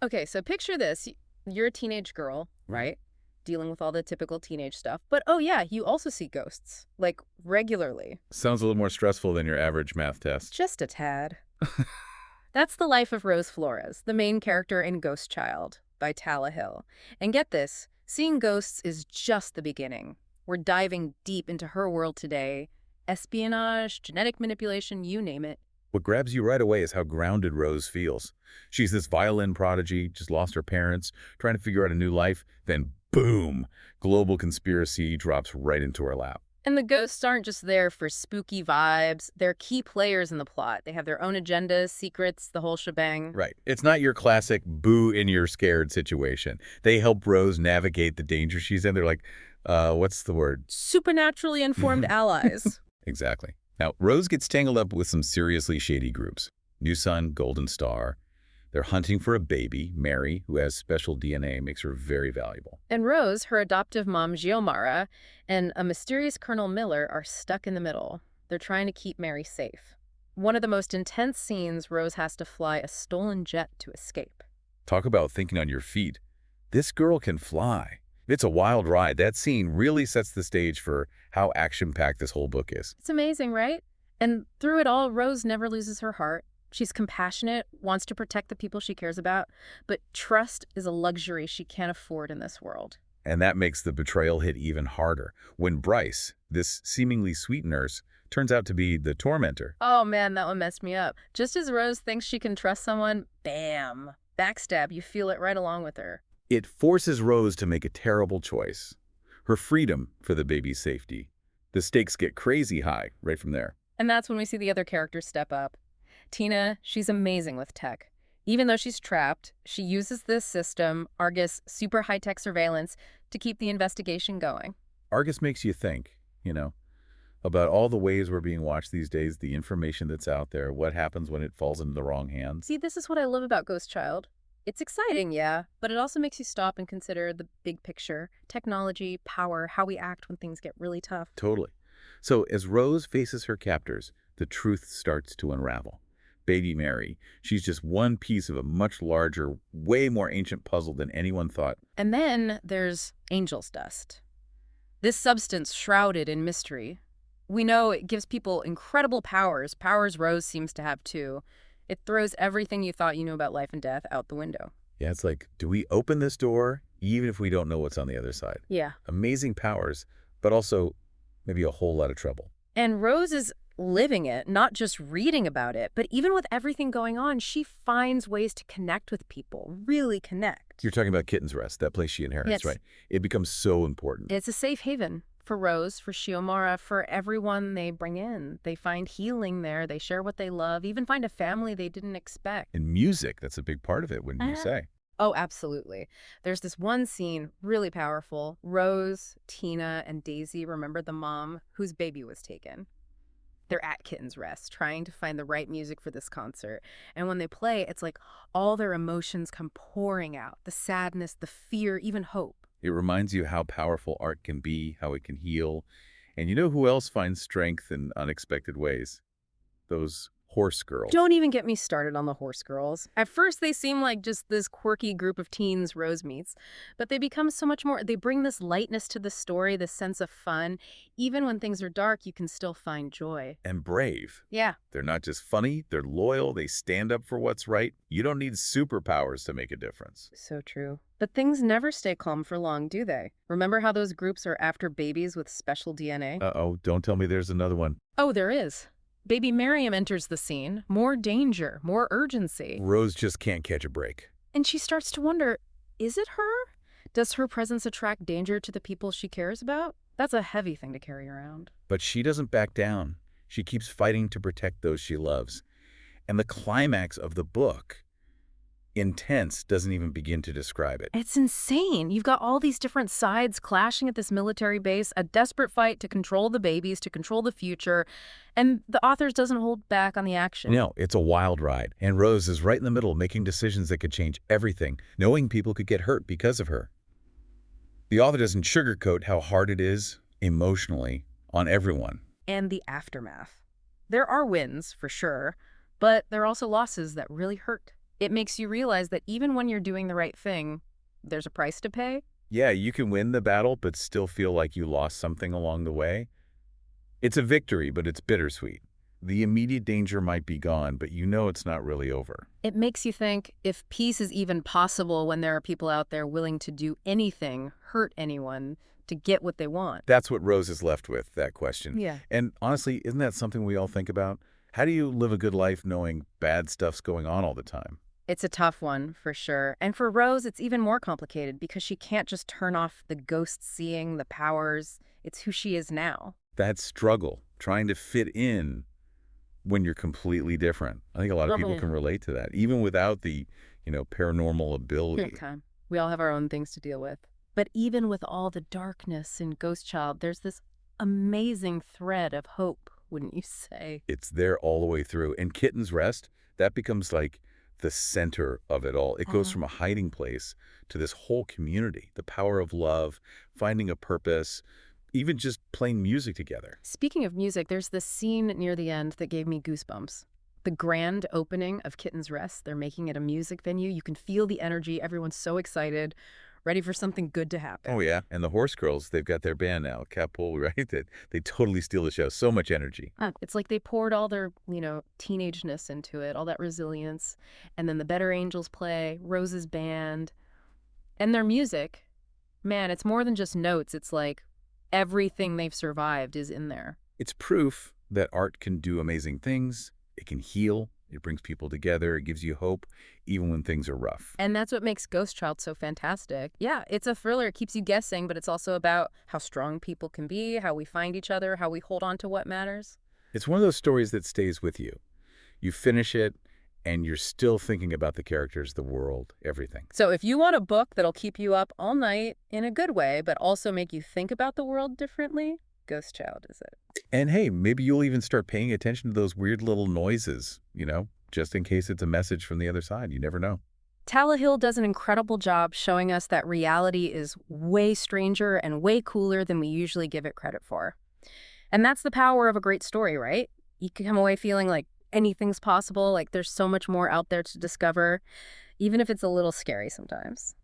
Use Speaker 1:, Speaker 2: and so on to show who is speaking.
Speaker 1: Okay, so picture this. You're a teenage girl, right? Dealing with all the typical teenage stuff. But oh yeah, you also see ghosts, like regularly.
Speaker 2: Sounds a little more stressful than your average math test.
Speaker 1: Just a tad. That's the life of Rose Flores, the main character in Ghost Child by Tala Hill. And get this, seeing ghosts is just the beginning. We're diving deep into her world today. Espionage, genetic manipulation, you name it.
Speaker 2: What grabs you right away is how grounded Rose feels. She's this violin prodigy, just lost her parents, trying to figure out a new life, then boom, global conspiracy drops right into her lap.
Speaker 1: And the ghosts aren't just there for spooky vibes. They're key players in the plot. They have their own agendas, secrets, the whole shebang.
Speaker 2: Right. It's not your classic boo in your scared situation. They help Rose navigate the danger she's in. They're like, what's the word?
Speaker 1: Supernaturally informed allies.
Speaker 2: Exactly. Now, Rose gets tangled up with some seriously shady groups. New Sun, Golden Star. They're hunting for a baby. Mary, who has special DNA, makes her very valuable.
Speaker 1: And Rose, her adoptive mom, Xiomara, and a mysterious Colonel Miller are stuck in the middle. They're trying to keep Mary safe. One of the most intense scenes, Rose has to fly a stolen jet to escape.
Speaker 2: Talk about thinking on your feet. This girl can fly. It's a wild ride. That scene really sets the stage for how action-packed this whole book is.
Speaker 1: It's amazing, right? And through it all, Rose never loses her heart. She's compassionate, wants to protect the people she cares about, but trust is a luxury she can't afford in this world.
Speaker 2: And that makes the betrayal hit even harder when Bryce, this seemingly sweet nurse, turns out to be the tormentor.
Speaker 1: Oh man, that one messed me up. Just as Rose thinks she can trust someone, bam, backstab, you feel it right along with her.
Speaker 2: It forces Rose to make a terrible choice. Her freedom for the baby's safety. The stakes get crazy high right from there.
Speaker 1: And that's when we see the other characters step up. Tina, she's amazing with tech. Even though she's trapped, she uses this system, Argus super high-tech surveillance, to keep the investigation going.
Speaker 2: Argus makes you think, about all the ways we're being watched these days, the information that's out there, what happens when it falls into the wrong hands.
Speaker 1: See, this is what I love about Ghost Child. It's exciting, yeah, but it also makes you stop and consider the big picture, technology, power, how we act when things get really tough.
Speaker 2: Totally. So as Rose faces her captors, the truth starts to unravel. Baby Mary, she's just one piece of a much larger, way more ancient puzzle than anyone thought.
Speaker 1: And then there's angel's dust. This substance shrouded in mystery. We know it gives people incredible powers Rose seems to have too. It throws everything you thought you knew about life and death out the window.
Speaker 2: Yeah, it's like, do we open this door even if we don't know what's on the other side?
Speaker 1: Yeah.
Speaker 2: Amazing powers, but also maybe a whole lot of trouble.
Speaker 1: And Rose is living it, not just reading about it, but even with everything going on, she finds ways to connect with people, really connect.
Speaker 2: You're talking about Kitten's Rest, that place she inherits,
Speaker 1: Yes.
Speaker 2: right? It becomes so important.
Speaker 1: It's a safe haven for Rose, for Xiomara, for everyone they bring in. They find healing there. They share what they love, even find a family they didn't expect.
Speaker 2: And music, that's a big part of it, wouldn't you say?
Speaker 1: Oh, absolutely. There's this one scene, really powerful. Rose, Tina, and Daisy remember the mom whose baby was taken. They're at Kitten's Rest, trying to find the right music for this concert. And when they play, it's like all their emotions come pouring out. The sadness, the fear, even hope.
Speaker 2: It reminds you how powerful art can be, how it can heal. And you know who else finds strength in unexpected ways? Those horse girls.
Speaker 1: Don't even get me started on the horse girls. At first, they seem like just this quirky group of teens Rose meets, but they become so much more. They bring this lightness to the story, this sense of fun. Even when things are dark, you can still find joy.
Speaker 2: And brave.
Speaker 1: Yeah.
Speaker 2: They're not just funny, they're loyal, they stand up for what's right. You don't need superpowers to make a difference.
Speaker 1: So true. But things never stay calm for long, do they? Remember how those groups are after babies with special DNA?
Speaker 2: Uh-oh, don't tell me there's another one.
Speaker 1: Oh, there is. Baby Miriam enters the scene. More danger, more urgency.
Speaker 2: Rose just can't catch a break.
Speaker 1: And she starts to wonder, is it her? Does her presence attract danger to the people she cares about? That's a heavy thing to carry around.
Speaker 2: But she doesn't back down. She keeps fighting to protect those she loves. And the climax of the book, intense, doesn't even begin to describe it.
Speaker 1: It's insane. You've got all these different sides clashing at this military base, a desperate fight to control the babies, to control the future, and the author doesn't hold back on the action.
Speaker 2: No, it's a wild ride. And Rose is right in the middle, making decisions that could change everything, knowing people could get hurt because of her. The author doesn't sugarcoat how hard it is, emotionally, on everyone.
Speaker 1: And the aftermath. There are wins, for sure, but there are also losses that really hurt. It makes you realize that even when you're doing the right thing, there's a price to pay.
Speaker 2: Yeah, you can win the battle, but still feel like you lost something along the way. It's a victory, but it's bittersweet. The immediate danger might be gone, but you know it's not really over.
Speaker 1: It makes you think if peace is even possible when there are people out there willing to do anything, hurt anyone, to get what they want.
Speaker 2: That's what Rose is left with, that question.
Speaker 1: Yeah.
Speaker 2: And honestly, isn't that something we all think about? How do you live a good life knowing bad stuff's going on all the time?
Speaker 1: It's a tough one, for sure. And for Rose, it's even more complicated because she can't just turn off the ghost seeing, the powers. It's who she is now.
Speaker 2: That struggle, trying to fit in when you're completely different. I think a lot of people can relate to that, even without the, paranormal ability.
Speaker 1: Okay. We all have our own things to deal with. But even with all the darkness in Ghost Child, there's this amazing thread of hope, wouldn't you say?
Speaker 2: It's there all the way through. And Kitten's Rest, that becomes like the center of it all. It goes from a hiding place to this whole community, the power of love, finding a purpose, even just playing music together.
Speaker 1: Speaking of music, there's this scene near the end that gave me goosebumps. The grand opening of Kitten's Rest, they're making it a music venue. You can feel the energy. Everyone's so excited, ready for something good to happen.
Speaker 2: Oh, yeah. And the Horse Girls, they've got their band now, Capole, right? They totally steal the show. So much energy.
Speaker 1: It's like they poured all their, teenageness into it, all that resilience. And then the Better Angels play, Rose's band, and their music. Man, it's more than just notes. It's like everything they've survived is in there.
Speaker 2: It's proof that art can do amazing things. It can heal. It brings people together. It gives you hope, even when things are rough.
Speaker 1: And that's what makes Ghost Child so fantastic. Yeah, it's a thriller. It keeps you guessing, but it's also about how strong people can be, how we find each other, how we hold on to what matters.
Speaker 2: It's one of those stories that stays with you. You finish it, and you're still thinking about the characters, the world, everything.
Speaker 1: So if you want a book that'll keep you up all night in a good way, but also make you think about the world differently, Ghost Child is it.
Speaker 2: And hey, maybe you'll even start paying attention to those weird little noises, just in case it's a message from the other side. You never know.
Speaker 1: Hill does an incredible job showing us that reality is way stranger and way cooler than we usually give it credit for. And that's the power of a great story, right? You can come away feeling like anything's possible, like there's so much more out there to discover, even if it's a little scary sometimes.